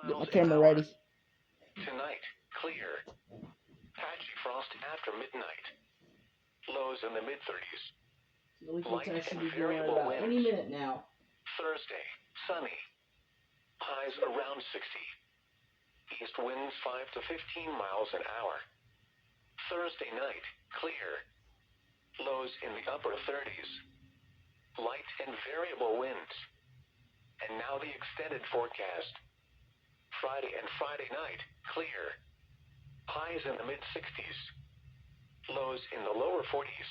Get my camera ready. Tonight, clear. Patchy frost after midnight. Lows in the mid-30s. The weekly Light test should and be going variable about winds. any minute now. Thursday, sunny. Highs around 60. East winds 5 to 15 miles an hour. Thursday night, clear. Lows in the upper 30s. Light and variable winds. And now the extended forecast. Friday and Friday night, clear. Highs in the mid-60s. Lows in the lower 40s.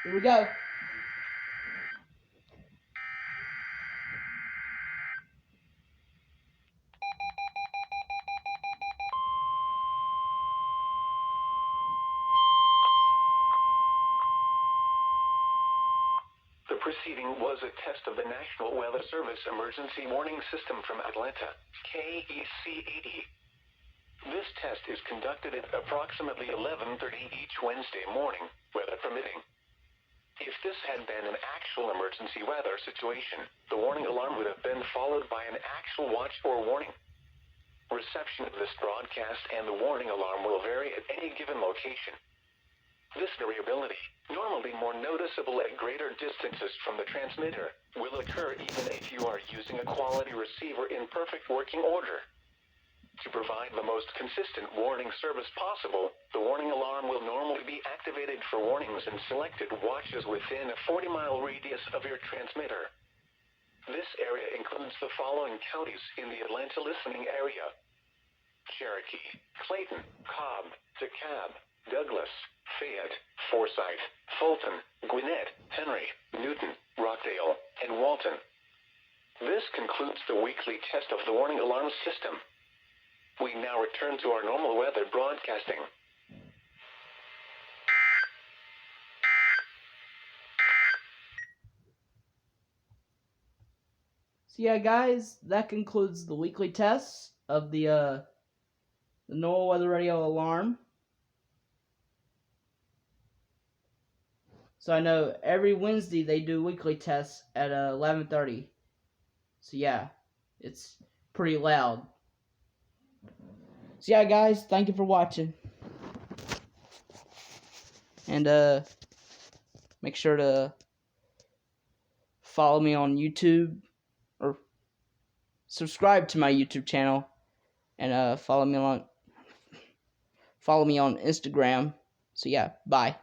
Here we go. The preceding was a test of the National Weather Service Emergency Warning System from Atlanta, KEC-80. This test is conducted at approximately 11:30 each Wednesday morning, weather permitting. If this had been an actual emergency weather situation, the warning alarm would have been followed by an actual watch or warning. Reception of this broadcast and the warning alarm will vary at any given location. This variability, normally more noticeable at greater distances from the transmitter, will occur even if you are using a quality receiver in perfect working order. To provide the most consistent warning service possible, the warning alarm will normally be activated for warnings in selected watches within a 40-mile radius of your transmitter. This area includes the following counties in the Atlanta listening area: Cherokee, Clayton, Cobb, DeKalb, Douglas, Fayette, Forsyth, Fulton, Gwinnett, Henry, Newton, Rockdale, and Walton. This concludes the weekly test of the warning alarm system. We now return to our normal weather broadcasting. So yeah, guys, that concludes the weekly tests of the Noaa Weather Radio alarm. So I know every Wednesday they do weekly tests at 11:30. So yeah, it's pretty loud. So yeah, guys, thank you for watching. And make sure to follow me on YouTube, or subscribe to my YouTube channel, and follow me on Instagram. So yeah, bye.